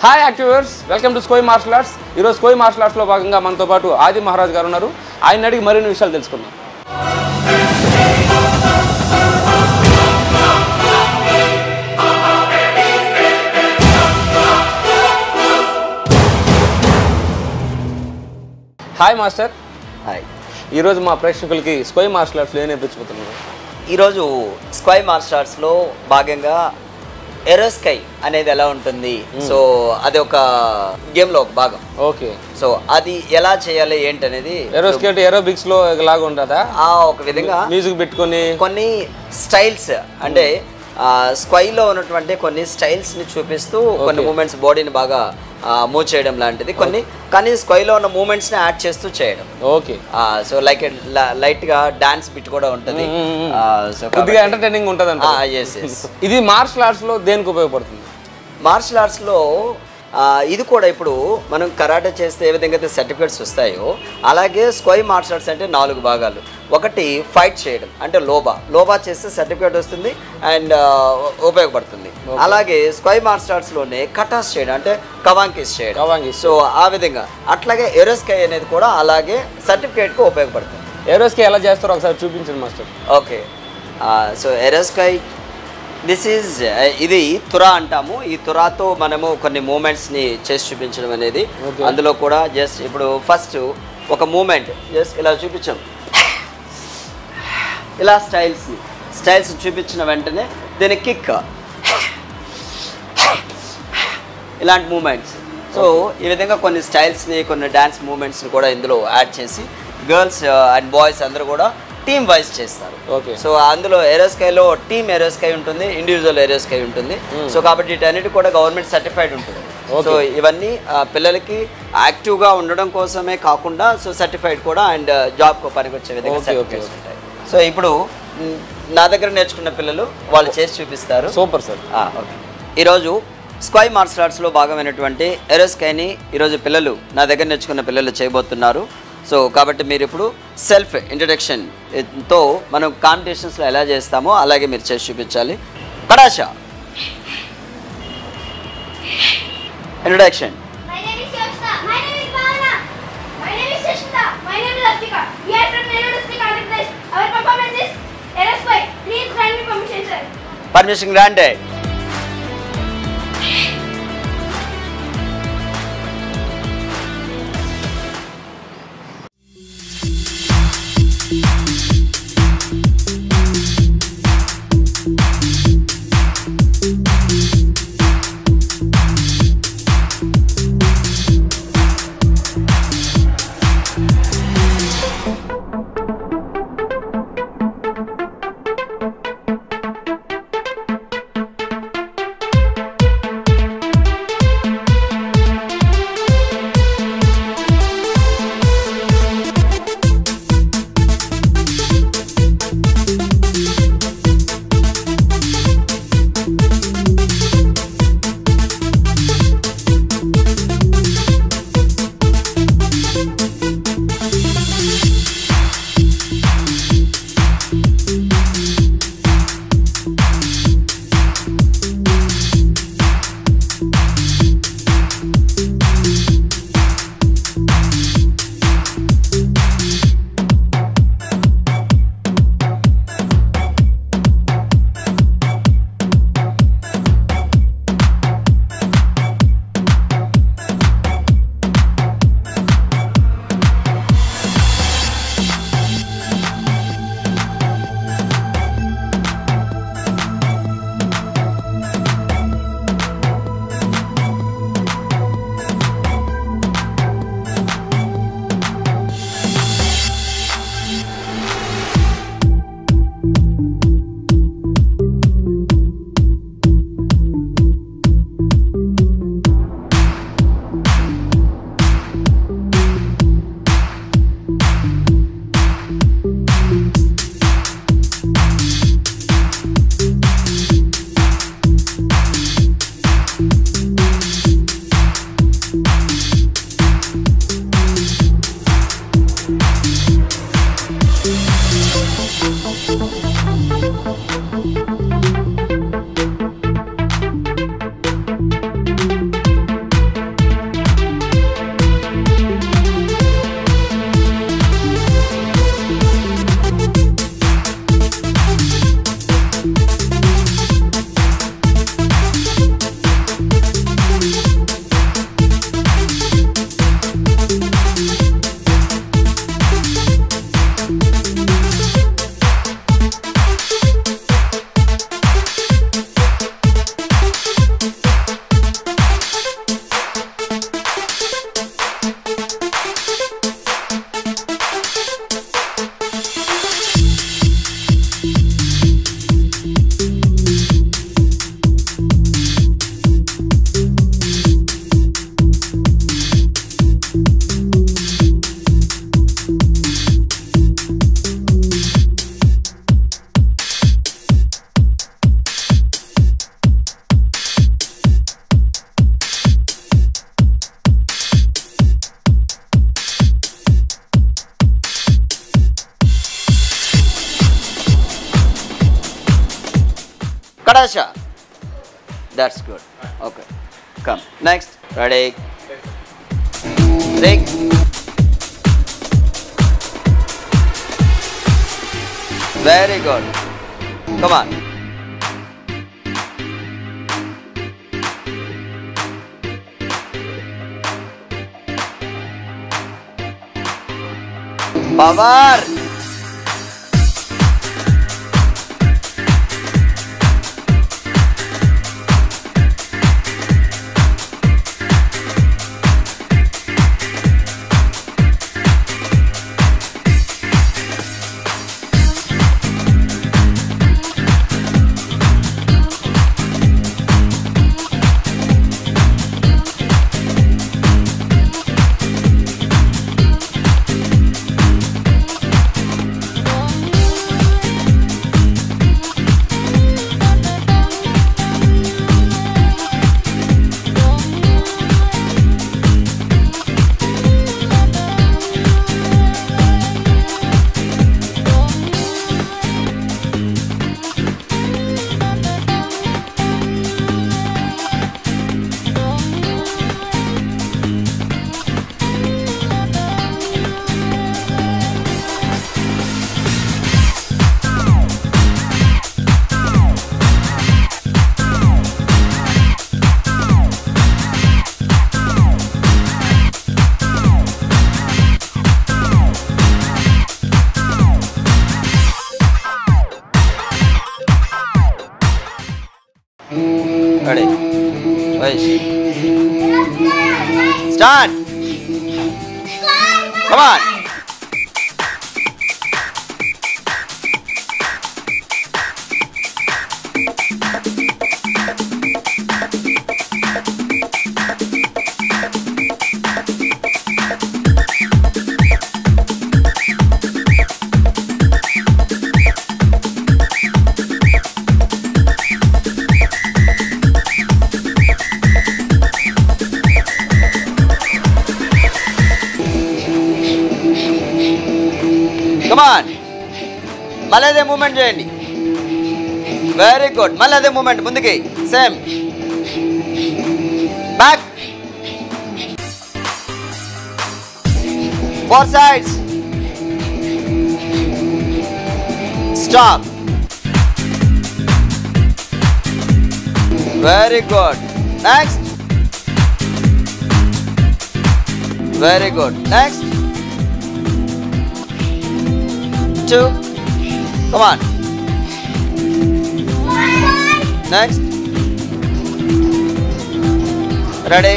Hi activers, welcome to Skoy martial arts. ఈరోజు Skoy martial ఆర్ట్స్లో భాగంగా మనతో పాటు ఆది మహారాజ్ గారు ఉన్నారు. ఆయన అడిగి మరిన్ని విషయాలు తెలుసుకుందాం. Hi master. హాయ్. ఈరోజు మా ప్రేక్షకులకి స్కోయ్ మార్షల్ ఆర్ట్స్లో ఏం నేర్పించబోతున్నారు? ఈరోజు స్క్వై మార్షల్ ఆర్ట్స్లో భాగంగా ఎరోస్కై అనేది ఎలా ఉంటుంది, సో అది ఒక గేమ్లో ఒక భాగం. ఓకే, సో అది ఎలా చేయాలి ఏంటి అనేది ఎరోస్కై అంటే ఏరోబిక్స్ లో లాగా ఉంటుందా? ఒక విధంగా మ్యూజిక్ పెట్టుకొని కొన్ని స్టైల్స్ అంటే స్క్వైలో ఉన్నటువంటి కొన్ని స్టైల్స్ని చూపిస్తూ కొన్ని మూమెంట్స్ బాడీని బాగా మూవ్ చేయడం లాంటిది కొన్ని, కానీ స్క్వైలో ఉన్న మూమెంట్స్ని యాడ్ చేస్తూ చేయడం. ఓకే, సో లైక్ లైట్గా డాన్స్ బిట్ కూడా ఉంటుంది, సో కొద్దిగా ఎంటర్టైనింగ్ ఉంటుంది అంటే. ఇది మార్షల్ ఆర్ట్స్ లో దేనికి ఉపయోగపడుతుంది? మార్షల్ ఆర్ట్స్లో ఇది కూడా ఇప్పుడు మనం కరాటే చేస్తే ఏ విధంగా అయితే సర్టిఫికేట్స్ వస్తాయో అలాగే స్క్వై మార్షల్ ఆర్ట్స్ అంటే 4 భాగాలు. ఒకటి ఫైట్ చేయడం అంటే లోబా చేస్తే సర్టిఫికేట్ వస్తుంది అండ్ ఉపయోగపడుతుంది. అలాగే స్క్వై మార్షల్ ఆర్ట్స్లోనే కటాస్ చేయడం అంటే కవాంకిస్ చేయడం, సో ఆ విధంగా. అట్లాగే ఎరోస్కై అనేది కూడా అలాగే సర్టిఫికేట్కి ఉపయోగపడుతుంది. ఎరోస్కై ఎలా చేస్తారో ఒకసారి చూపించండి మాస్టర్. ఓకే, సో ఎరోస్కై ఇది తురా అంటాము. ఈ తురాతో మనము కొన్ని మూమెంట్స్ని చేసి చూపించడం అనేది. అందులో కూడా జస్ట్ ఇప్పుడు ఫస్ట్ ఒక మూమెంట్ జస్ట్ ఇలా చూపించాం, ఇలా స్టైల్స్ చూపించిన వెంటనే దీని కిక్, ఇలాంటి మూమెంట్స్. సో ఈ విధంగా కొన్ని స్టైల్స్ని కొన్ని డ్యాన్స్ మూమెంట్స్ని కూడా ఇందులో యాడ్ చేసి గర్ల్స్ అండ్ బాయ్స్ అందరూ కూడా టీమ్ వైజ్ చేస్తారు. ఓకే, సో అందులో ఎరోస్కైలో టీమ్ ఎరోస్కై ఉంటుంది, ఇండివిజువల్ ఎరోస్కై ఉంటుంది. సో కాబట్టి వీటన్నిటి కూడా గవర్నమెంట్ సర్టిఫైడ్ ఉంటుంది. సో ఇవన్నీ పిల్లలకి యాక్టివ్గా ఉండడం కోసమే కాకుండా సో సర్టిఫైడ్ కూడా అండ్ జాబ్కు పనికొచ్చే విధంగా సర్టిఫికేట్స్ ఉంటాయి. సో ఇప్పుడు నా దగ్గర నేర్చుకున్న పిల్లలు వాళ్ళు చేసి చూపిస్తారు. Super sir. ఓకే, ఈరోజు స్క్వై మార్షల్ ఆర్ట్స్లో భాగమైనటువంటి ఎరోస్కైని ఈరోజు పిల్లలు నా దగ్గర నేర్చుకున్న పిల్లలు చేయబోతున్నారు. సో కాబట్టి మీరు ఇప్పుడు సెల్ఫ్ ఇంట్రడక్షన్తో మనం కాంపిటీషన్స్లో ఎలా చేస్తామో అలాగే మీరు చేసి చూపించాలి. Kadasha introduction. Permission granted. Kadasha. That's good. Okay. Come. Next. Ready. Break. Very good. Come on. Power. Ready. Wait. Start. Come on. Come on. మళ్ళీ అదే మూమెంట్ చేయండి. Very good. మళ్ళీ అదే మూమెంట్ ముందుకి. Same. Back. 4 sides. Stop. Very good. Next. Very good. Next. 2. Come on. Next. Ready.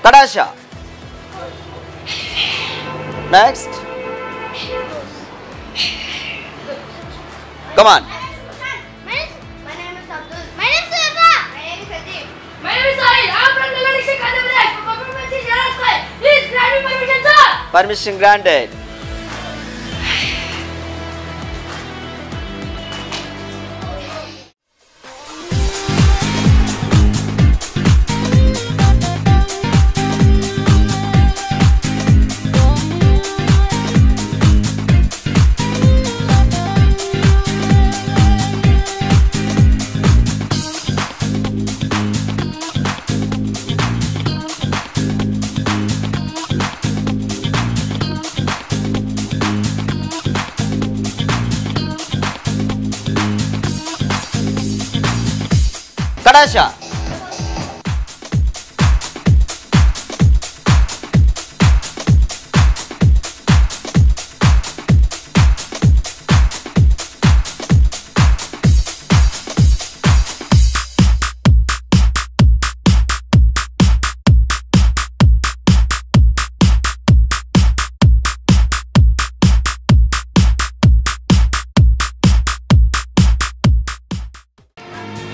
Kadasha. Next. Come on. My name is Abdul. My name is Eva. My name is Pradeep. My name is Sahil. I am from Nellore district, Andhra Pradesh. My performance is Yara Sky. Please grant me permission, sir. Permission granted. Kadasha.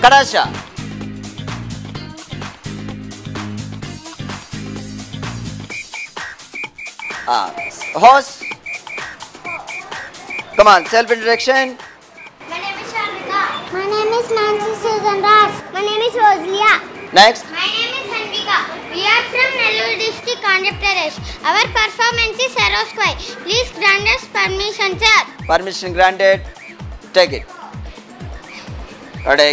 Kadasha. Horse. Come on, self-introduction. My name is Sharmila. My name is Nancy Susan Ras. My name is Rosalia. Next. My name is Hanvika. We are from Nellore district, Andhra Pradesh. Our performance is Sarosquai. Please grant us permission, sir. Permission granted. Take it. Ready.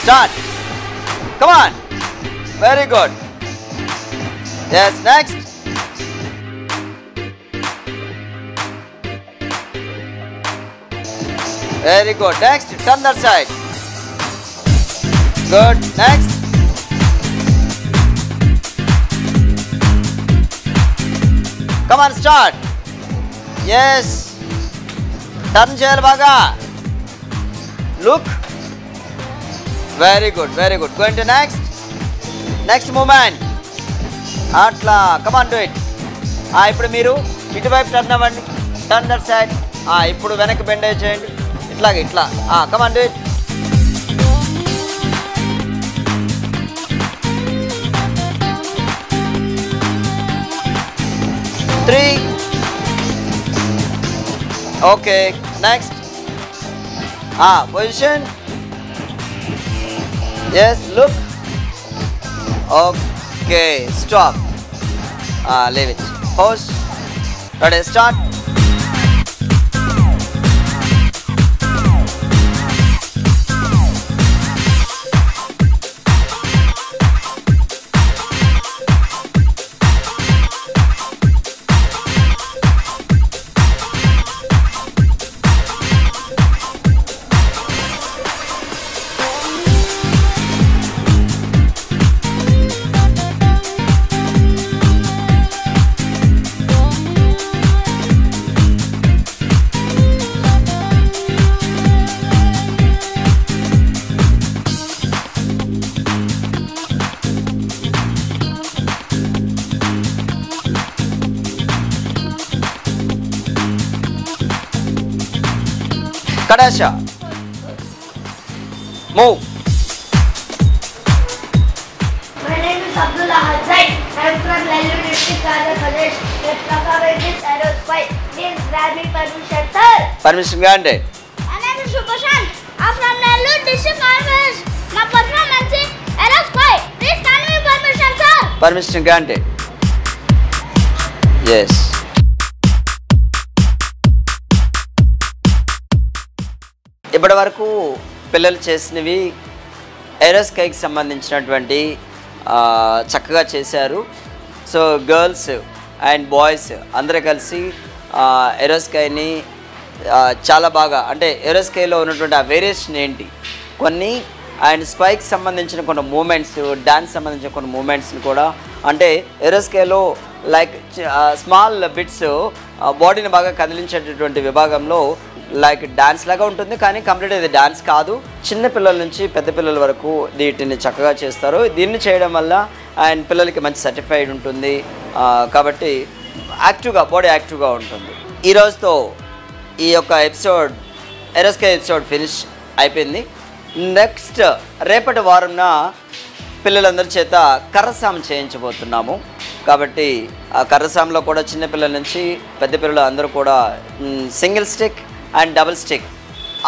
Start. Come on. Very good. Yes, next. Very good. Next, turn that side. Good. Next. Come on, start. Yes. Turn cheyali baga. Look. Very good. Very good. Going to next. Next movement. Atla. Come on, do it. ఇప్పుడు మీరు ఇటువైపు turn అవ్వండి. Turn that side. ఇప్పుడు వెనక్కి bend చేయండి. ఇట్లాగే ఇట్లా. Come on, do it. Three. Okay. Next. Position. Yes. Look. Okay. Stop. Leave it. Pause. Ready. Start. Kadasha. Move. My name is Abdullah Hazai. I am from Nellore district, Andhra Pradesh. Let's talk about this Sarosquai. Please grant me permission, sir. Permission granted. My name is Shubhashan. I am from Nellore district, Andhra Pradesh. My performance is Sarosquai. Please grant me permission, sir. Permission granted. Yes. ఇప్పటి వరకు పిల్లలు చేసినవి ఏరోస్కైకి సంబంధించినటువంటి చక్కగా చేశారు. So girls and boys అందరూ కలిసి ఏరోస్కైని చాలా బాగా, అంటే ఏరోస్కైలో ఉన్నటువంటి ఆ వేరియేషన్ ఏంటి, కొన్ని అండ్ స్పైక్స్ సంబంధించిన కొన్ని మూమెంట్స్, డాన్స్ సంబంధించిన కొన్ని మూమెంట్స్ని కూడా, అంటే ఏరోస్కైలో లైక్ స్మాల్ బిట్స్ బాడీని బాగా కదిలించేటటువంటి విభాగంలో లైక్ డాన్స్ లాగా ఉంటుంది, కానీ కంప్లీట్ ఇది డాన్స్ కాదు. చిన్న పిల్లల నుంచి పెద్ద పిల్లల వరకు వీటిని చక్కగా చేస్తారు. దీన్ని చేయడం వల్ల అండ్ పిల్లలకి మంచి సర్టిఫైడ్ ఉంటుంది, కాబట్టి యాక్టివ్గా బాడీ యాక్టివ్గా ఉంటుంది. ఈరోజుతో ఈ యొక్క ఎపిసోడ్ ఏరోస్కై ఎపిసోడ్ ఫినిష్ అయిపోయింది. నెక్స్ట్ రేపటి వారంన పిల్లలందరి చేత కర్రసాము చేయించబోతున్నాము. కాబట్టి ఆ కర్రసాములో కూడా చిన్నపిల్లల నుంచి పెద్ద పిల్లలు అందరూ కూడా single stick and double stick,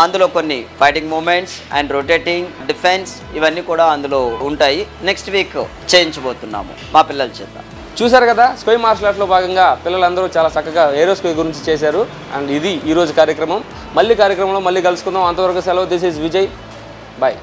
అందులో కొన్ని fighting moments and rotating, defence ఇవన్నీ కూడా అందులో ఉంటాయి. నెక్స్ట్ వీక్ చేయించబోతున్నాము మా పిల్లల చేత. చూశారు కదా, స్కోయ్ మార్షల్ ఆర్ట్లో భాగంగా పిల్లలందరూ చాలా చక్కగా ఏరోస్కోయ్ గురించి చేశారు. అండ్ ఇది ఈరోజు కార్యక్రమం. మళ్ళీ కార్యక్రమంలో మళ్ళీ కలుసుకుందాం. అంతవరకు సెలవు. This is Vijay. బాయ్.